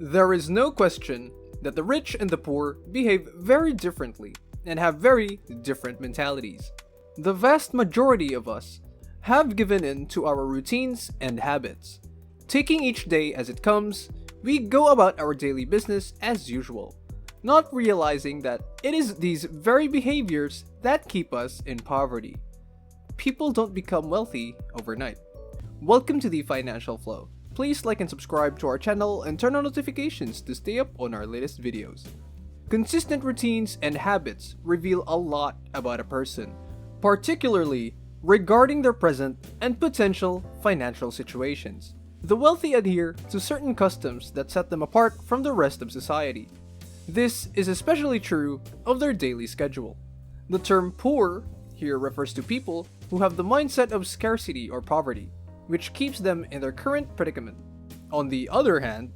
There is no question that the rich and the poor behave very differently and have very different mentalities. The vast majority of us have given in to our routines and habits. Taking each day as it comes, we go about our daily business as usual, not realizing that it is these very behaviors that keep us in poverty. People don't become wealthy overnight. Welcome to the Financial Flow. Please like and subscribe to our channel and turn on notifications to stay up on our latest videos. Consistent routines and habits reveal a lot about a person, particularly regarding their present and potential financial situations. The wealthy adhere to certain customs that set them apart from the rest of society. This is especially true of their daily schedule. The term poor here refers to people who have the mindset of scarcity or poverty, which keeps them in their current predicament. On the other hand,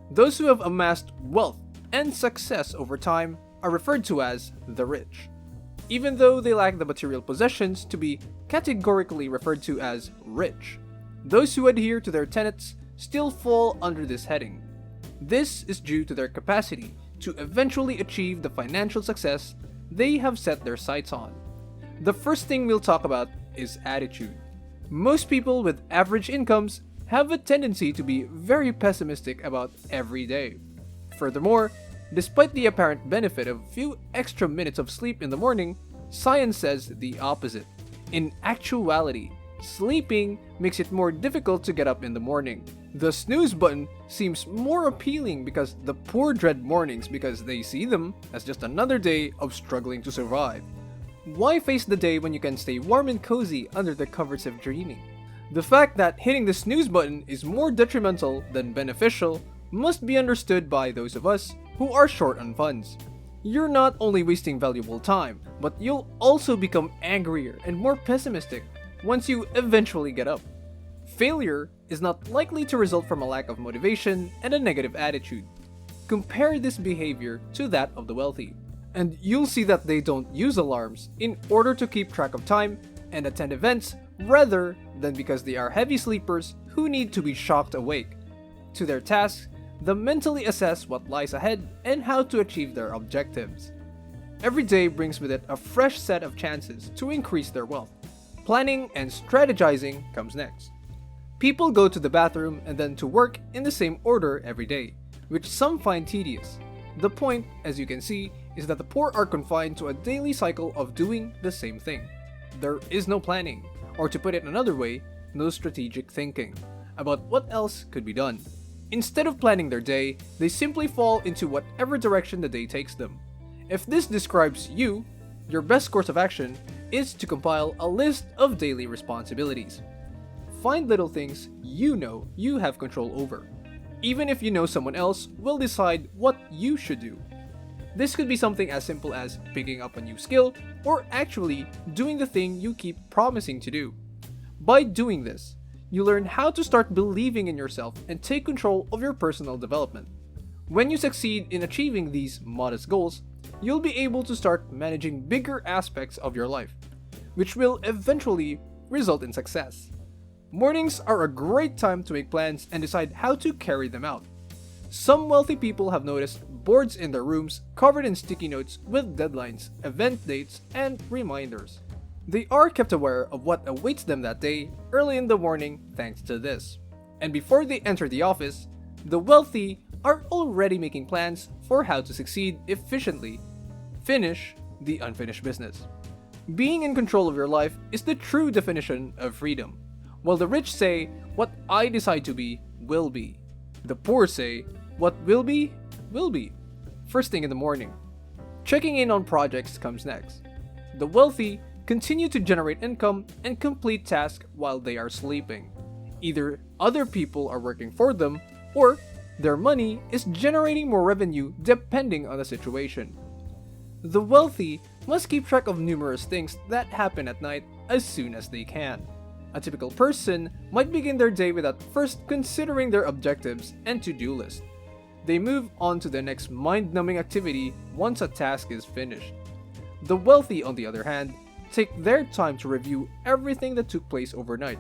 those who have amassed wealth and success over time are referred to as the rich, even though they lack the material possessions to be categorically referred to as rich. Those who adhere to their tenets still fall under this heading. This is due to their capacity to eventually achieve the financial success they have set their sights on. The first thing we'll talk about is attitude. Most people with average incomes have a tendency to be very pessimistic about every day. Furthermore, despite the apparent benefit of a few extra minutes of sleep in the morning, science says the opposite. In actuality, sleeping makes it more difficult to get up in the morning. The snooze button seems more appealing because the poor dread mornings because they see them as just another day of struggling to survive. Why face the day when you can stay warm and cozy under the covers of dreaming? The fact that hitting the snooze button is more detrimental than beneficial must be understood by those of us who are short on funds. You're not only wasting valuable time, but you'll also become angrier and more pessimistic once you eventually get up. Failure is not likely to result from a lack of motivation and a negative attitude. Compare this behavior to that of the wealthy, and you'll see that they don't use alarms in order to keep track of time and attend events rather than because they are heavy sleepers who need to be shocked awake to their tasks. They mentally assess what lies ahead and how to achieve their objectives. Every day brings with it a fresh set of chances to increase their wealth. Planning and strategizing comes next. People go to the bathroom and then to work in the same order every day, which some find tedious. The point, as you can see, is that the poor are confined to a daily cycle of doing the same thing. There is no planning, or to put it another way, no strategic thinking about what else could be done. Instead of planning their day, they simply fall into whatever direction the day takes them. If this describes you, your best course of action is to compile a list of daily responsibilities. Find little things you know you have control over, even if you know someone else will decide what you should do. This could be something as simple as picking up a new skill or actually doing the thing you keep promising to do. By doing this, you learn how to start believing in yourself and take control of your personal development. When you succeed in achieving these modest goals, you'll be able to start managing bigger aspects of your life, which will eventually result in success. Mornings are a great time to make plans and decide how to carry them out. Some wealthy people have noticed boards in their rooms covered in sticky notes with deadlines, event dates, and reminders. They are kept aware of what awaits them that day early in the morning thanks to this. And before they enter the office, the wealthy are already making plans for how to succeed efficiently, finish the unfinished business. Being in control of your life is the true definition of freedom. While the rich say, "What I decide to be, will be." The poor say, "What will be, will be." First thing in the morning. Checking in on projects comes next. The wealthy continue to generate income and complete tasks while they are sleeping. Either other people are working for them, or their money is generating more revenue depending on the situation. The wealthy must keep track of numerous things that happen at night as soon as they can. A typical person might begin their day without first considering their objectives and to-do list. They move on to the next mind-numbing activity once a task is finished. The wealthy, on the other hand, take their time to review everything that took place overnight.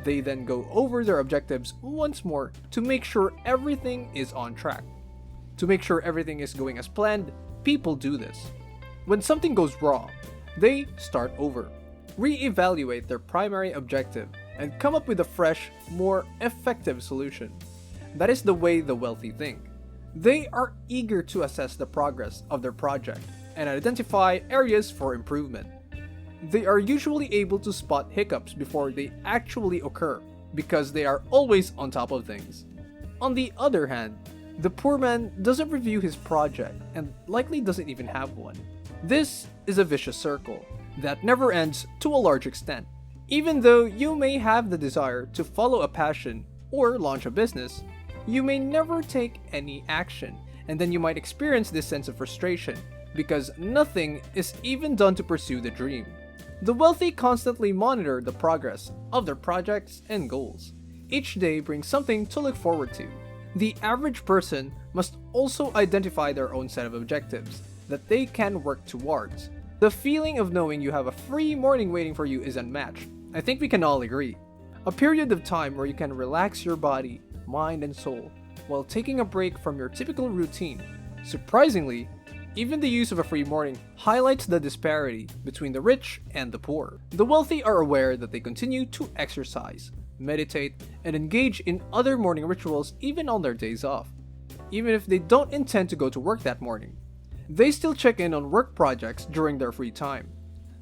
They then go over their objectives once more to make sure everything is on track. To make sure everything is going as planned, people do this. When something goes wrong, they start over, re-evaluate their primary objective, and come up with a fresh, more effective solution. That is the way the wealthy think. They are eager to assess the progress of their project and identify areas for improvement. They are usually able to spot hiccups before they actually occur because they are always on top of things. On the other hand, the poor man doesn't review his project and likely doesn't even have one. This is a vicious circle that never ends to a large extent. Even though you may have the desire to follow a passion or launch a business, you may never take any action, and then you might experience this sense of frustration because nothing is even done to pursue the dream. The wealthy constantly monitor the progress of their projects and goals. Each day brings something to look forward to. The average person must also identify their own set of objectives that they can work towards. The feeling of knowing you have a free morning waiting for you is unmatched. I think we can all agree. A period of time where you can relax your body, mind, and soul while taking a break from your typical routine. Surprisingly, even the use of a free morning highlights the disparity between the rich and the poor. The wealthy are aware that they continue to exercise, meditate, and engage in other morning rituals even on their days off, even if they don't intend to go to work that morning. They still check in on work projects during their free time.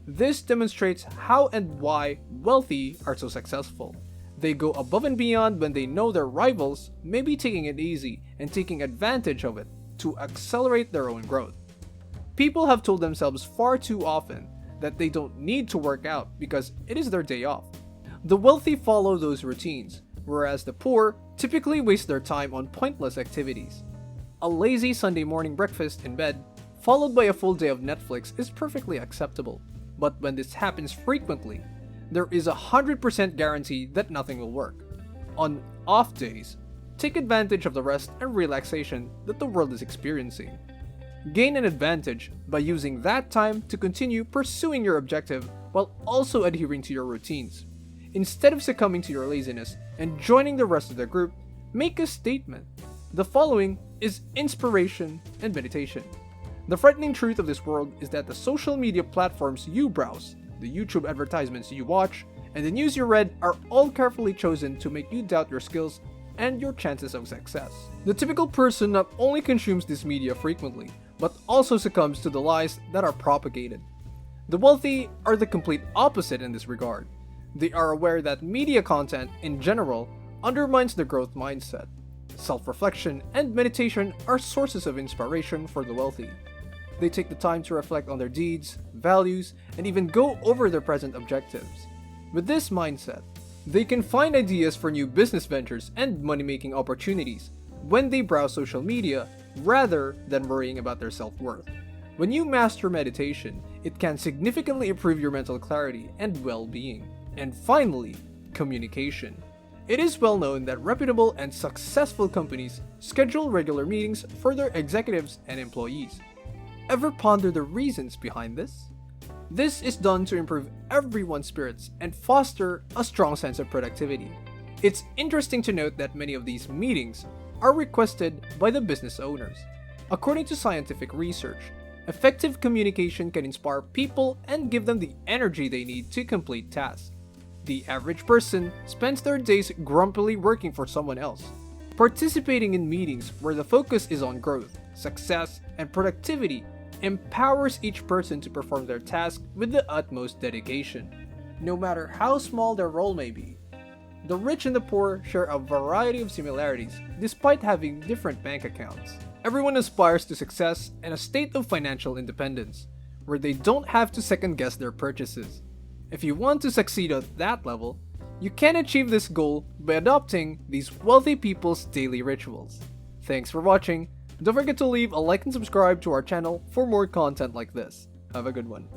This demonstrates how and why wealthy are so successful. They go above and beyond when they know their rivals may be taking it easy and taking advantage of it to accelerate their own growth. People have told themselves far too often that they don't need to work out because it is their day off. The wealthy follow those routines, whereas the poor typically waste their time on pointless activities. A lazy Sunday morning breakfast in bed, followed by a full day of Netflix, is perfectly acceptable. But when this happens frequently, there is a 100% guarantee that nothing will work. On off days, take advantage of the rest and relaxation that the world is experiencing. Gain an advantage by using that time to continue pursuing your objective while also adhering to your routines. Instead of succumbing to your laziness and joining the rest of the group, make a statement. The following is inspiration and meditation. The frightening truth of this world is that the social media platforms you browse, the YouTube advertisements you watch, and the news you read are all carefully chosen to make you doubt your skills and your chances of success. The typical person not only consumes this media frequently, but also succumbs to the lies that are propagated. The wealthy are the complete opposite in this regard. They are aware that media content in general undermines the growth mindset. Self-reflection and meditation are sources of inspiration for the wealthy. They take the time to reflect on their deeds, values, and even go over their present objectives. With this mindset, they can find ideas for new business ventures and money-making opportunities when they browse social media rather than worrying about their self-worth. When you master meditation, it can significantly improve your mental clarity and well-being. And finally, communication. It is well known that reputable and successful companies schedule regular meetings for their executives and employees. Ever ponder the reasons behind this? This is done to improve everyone's spirits and foster a strong sense of productivity. It's interesting to note that many of these meetings are requested by the business owners. According to scientific research, effective communication can inspire people and give them the energy they need to complete tasks. The average person spends their days grumpily working for someone else. Participating in meetings where the focus is on growth, success, and productivity empowers each person to perform their task with the utmost dedication, no matter how small their role may be. The rich and the poor share a variety of similarities despite having different bank accounts. Everyone aspires to success and a state of financial independence, where they don't have to second-guess their purchases. If you want to succeed at that level, you can achieve this goal by adopting these wealthy people's daily rituals. Thanks for watching. Don't forget to leave a like and subscribe to our channel for more content like this. Have a good one.